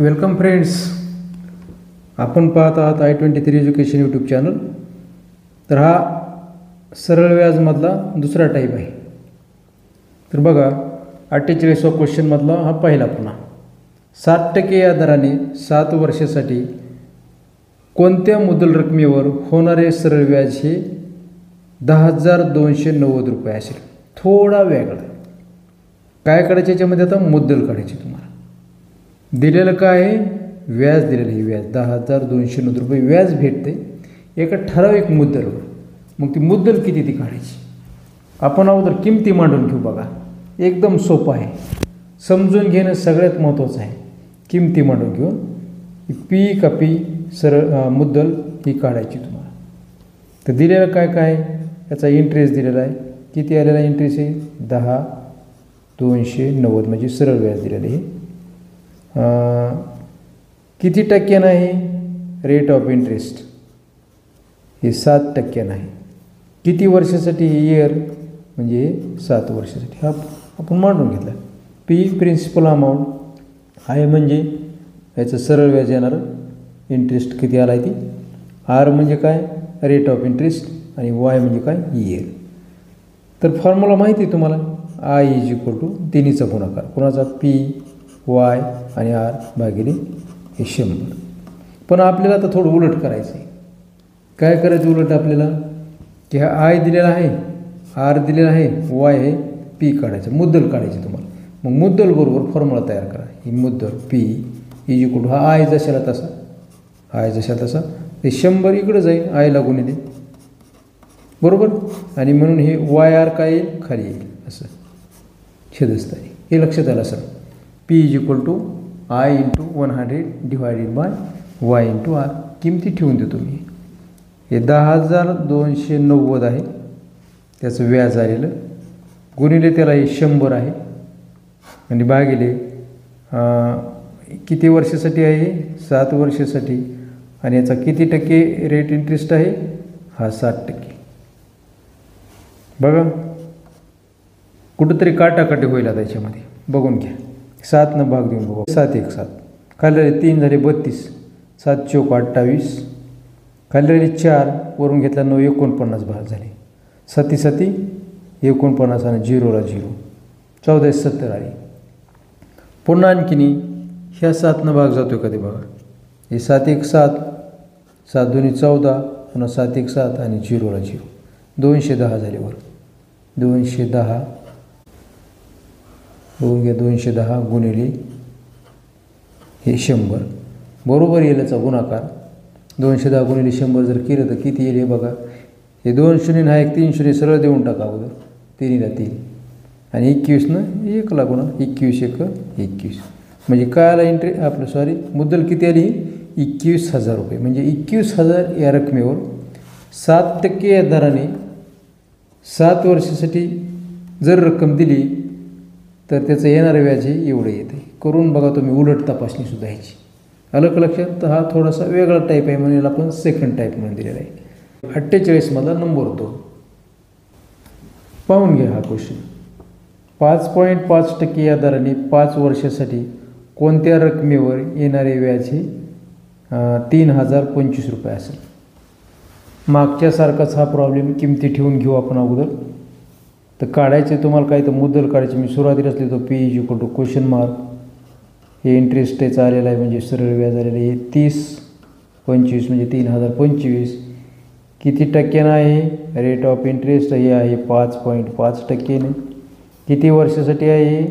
Welcome friends, आपण पाहत आहात i23 एज्युकेशन यूट्यूब चॅनल. तर हा सरळ व्याजमधला दुसरा टाईप आहे. तर बघा 48वा क्वेश्चनमधला हा पहिला पुन्हा 7% या दराने 7 वर्षासाठी कोणत्या मुद्दल रकमेवर होणारे सरळ व्याज हे 10,290 रुपये असेल. थोडा वेगळा काय करायचे याच्यामध्ये, आता मुद्दल काढायची. तुम्हाला दिलेलं काय आहे, व्याज दिलेलं आहे. व्याज 10,290 रुपये व्याज भेटते एका ठराविक मुद्दलवर. मग ती मुद्दल किती ती काढायची. आपण अगोदर किमती मांडून घेऊ. बघा एकदम सोपं आहे, समजून घेणं सगळ्यात महत्त्वाचं आहे. किमती मांडून घेऊ. पी का पी सरळ मुद्दल ही काढायची तुम्हाला. तर दिलेलं काय काय याचा इंटरेस्ट दिलेला आहे. किती आलेला इंटरेस्ट आहे, 10,290 म्हणजे सरळ व्याज दिलेलं आहे. किती टक्क्यानं आहे, रेट ऑफ इंटरेस्ट हे 7% आहे. किती वर्षासाठी, इयर म्हणजे 7 वर्षासाठी. हा आपण मांडून घेतला. पी प्रिन्सिपल अमाऊंट, आय म्हणजे याचं सरळ व्याज येणार इंटरेस्ट किती आला आहे ती. आर म्हणजे काय, रेट ऑफ इंटरेस्ट. आणि वाय म्हणजे काय, इयर. तर फॉर्म्युला माहिती आहे तुम्हाला, आय इज इक्वल टू तिन्हीचा गुणाकार. कोणाचा, पी वाय आणि आर भागिले हे 100. पण आपल्याला आता थोडं उलट करायचं आहे. काय करायचं उलट आपल्याला, की हा आय दिलेला आहे, आर दिलेला आहे, वाय हे पी काढायचं, मुद्दल काढायची तुम्हाला. मग मुद्दल बरोबर फॉर्म्युला तयार करा. ही मुद्दल पी इज इक्वल टू हा आय जशाला तसा, आय जशा तसा ते 100 इकडं जाईल आयला गुणिले, बरोबर. आणि म्हणून हे वाय आर काय येईल, खाली येईल असं छेदस्थानी. हे लक्षात आलं sir. P is equal to I into 100 divided by Y into R. किमती ठेवून देतो मी. हे 10,290 आहे त्याचं व्याज आलेलं, गुणिले त्याला हे 100 आहे आणि भागिले किती वर्षासाठी आहे, 7 वर्षासाठी. आणि याचा किती टक्के रेट इंटरेस्ट आहे, हा 7%. बघा कुठंतरी काटाकाटी होईल आता याच्यामध्ये, बघून घ्या. 7 भाग देऊन बघू. 7 1 7 खाली 3 झाले 32, 7 चौक 28, खाली 4 वरून घेतला 9 49 भाग झाले. 7 7 49 आणि 0ला 0, 14 70 आली. पुन्हा आणखीन ह्या 7 भाग जातो कधी बघा. हे 7 1 7, 7 2 14, पुन्हा 7 1 7 आणि 0ला 0, 210 झाले वर. 210 होऊन घ्या. 210 गुणिले हे 100 बरोबर येईल याचा गुणाकार. 210 गुणिले 100 जर केलं तर किती येईल हे बघा. हे 2 शून्य हा 1 3 शून्य सरळ देऊन टाका अगोदर. 3ला 3 आणि 21 1ला गुणा. 21 1 21 म्हणजे काय आला आपलं सॉरी मुद्दल किती आली, 21,000 रुपये. म्हणजे 21,000 या रकमेवर 7% या दराने 7 वर्षासाठी जर रक्कम दिली तर त्याचं येणारं व्याज हे एवढं येते. करून बघा तुम्ही, उलट तपासणी सुद्धा ह्याची. अलग लक्षात. तर हा थोडासा वेगळा टाईप आहे म्हणून आपण सेकंड टाईप म्हणून दिलेला आहे. 48मधला नंबर 2 पाहून घ्या. हा क्वेश्चन 5.5% या दराने 5 वर्षासाठी कोणत्या रकमेवर येणारे व्याज हे 3,025 रुपये असेल. मागच्यासारखाच हा प्रॉब्लेम किमती ठेवून घेऊ आपण अगोदर. तर काढायचे तुम्हाला काय, तर मुद्दल काढायचे. मी सुरुवातीलाच लिहितो P is equal to question mark. हे इंटरेस्ट त्याचं आलेलं आहे म्हणजे सरळ व्याज आलेलं आहे 30/25 म्हणजे 3,025. किती टक्क्यानं आहे, रेट ऑफ इंटरेस्ट हे आहे 5.5%. किती वर्षासाठी आहे,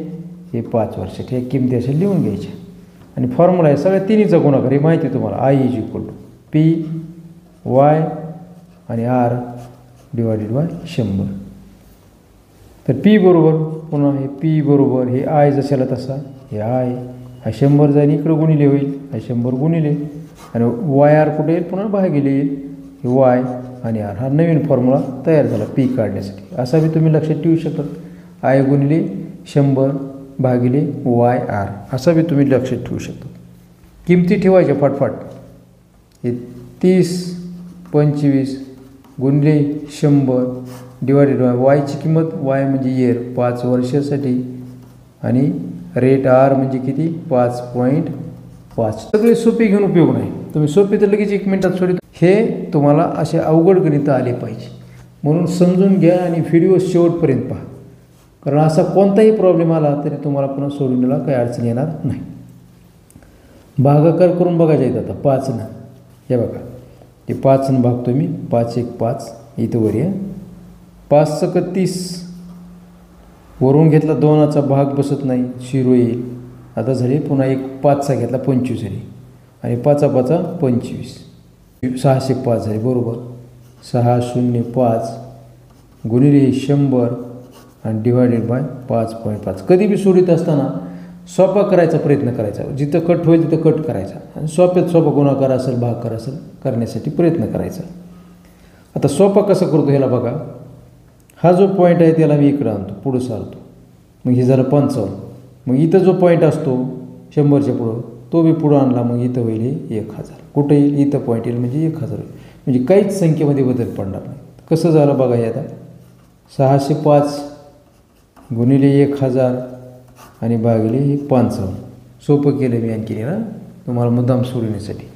हे 5 वर्षासाठी. हे किमती अशा लिहून घ्यायच्या. आणि फॉर्म्युला आहे सगळ्या तिन्हीचा गुणाकार. हे माहिती आहे तुम्हाला. I is equal to P Y आणि आर डिवायडेड बाय 100. तर पी बरोबर पुन्हा हे पी बरोबर हे आय जशाला तसा, हे आय हा 100 जाईल इकडं गुणिले होईल, हा 100 गुणिले. आणि वाय आर कुठे येईल, पुन्हा भागिले येईल. हे वाय आणि आर हा नवीन फॉर्म्युला तयार झाला पी काढण्यासाठी. असा बी तुम्ही लक्षात ठेवू शकता. आय गुणिले 100 भागिले वाय आर असा बी तुम्ही लक्षात ठेवू शकता. किमती ठेवायच्या फाटफाट. हे 30/25 गुणिले 100 डिवायडेड बाय वायची किंमत, वाय म्हणजे इयर 5 वर्षासाठी आणि रेट आर म्हणजे किती 5.5 5. सगळे सोपे घेऊन उपयोग नाही. तुम्ही सोपे तर लगेच 1 मिनिटात सोडत. हे तुम्हाला असे अवघड गणित आले पाहिजे म्हणून समजून घ्या आणि व्हिडिओ शेवटपर्यंत पहा. कारण असा कोणताही प्रॉब्लेम आला तरी तुम्हाला पुन्हा सोडवण्याला काही अडचण येणार नाही. भागाकार करून बघायचे आहेत आता 5 हे बघा ते 5 भागतो मी. 5 1 5 इथं वर आहे. 5 × 30 वरून घेतला 2चा भाग बसत नाही 0 येईल. आता झाले पुन्हा एक 5चा घेतला 25 झाली आणि 5 5 25 605 झाले बरोबर. 605 गुणिले 100 आणि डिवायडेड बाय 5.5. कधी बी सोडीत असताना सोपा करायचा प्रयत्न करायचा. जिथं कट होईल तिथं कट करायचा आणि सोप्यात सोपा गुणाकार असेल भागाकार असेल करण्यासाठी प्रयत्न करायचा. आता सोपा कसा करतो ह्याला बघा. हा जो पॉईंट आहे त्याला मी इकडं आणतो पुढं सारतो. मग हे झालं 55. मग इथं जो पॉईंट असतो 100च्या पुढं तो बी पुढं आणला मग इथं होईल 1000. कुठं येईल इथं पॉईंट येईल म्हणजे 1000 होईल. म्हणजे काहीच संख्येमध्ये बदल पडणार नाही. कसं झालं बघा हे आता 605 गुणिले 1000 आणि भागिले 55. सोपं केलं मी आणखी ना तुम्हाला मुद्दाम सोडवण्यासाठी.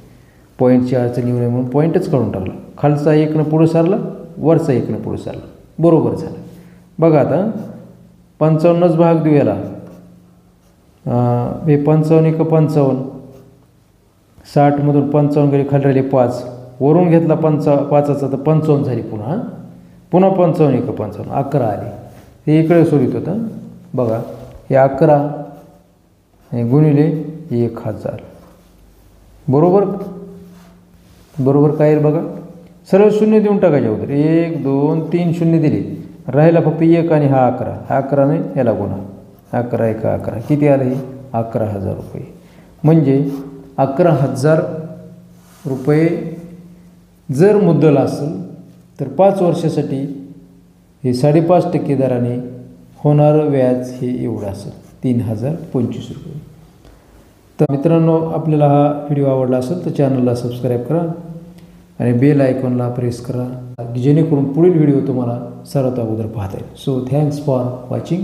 पॉईंटची अडचण येऊ नये म्हणून पॉईंटच काढून टाकला. खालचा 1 पुढं सारला वरचा 1 पुढं सारला बरोबर झालं. बघा आता 55च भाग देऊ याला. हे 55 1 55 60मधून 55 गेले खाली राहिले 5 वरून घेतला 5चा तर 55 झाली पुन्हा. पुन्हा 55 1 55 11 आले. हे इकडे सोडित होतं बघा. हे 11 गुणिले 1000 बरोबर. बरोबर काय येईल बघा. सरळ शून्य देऊन टाकायचे अगोदर 1 2 3 शून्य दिले. राहिला फक्त 1 आणि हा 11. हा 11 नाही याला गुणा. 11 1 11 किती आलं हे 11,000 रुपये. म्हणजे 11,000 रुपये जर मुद्दल असेल तर 5 वर्षासाठी हे 5.5% दराने होणारं व्याज हे एवढं असेल 3025 रुपये. तर मित्रांनो आपल्याला हा व्हिडिओ आवडला असेल तर चॅनलला सबस्क्राईब करा आणि बेल आयकॉनला प्रेस करा जेणेकरून पुढील व्हिडिओ तुम्हाला सर्वात अगोदर पाहता येईल. So thanks for watching.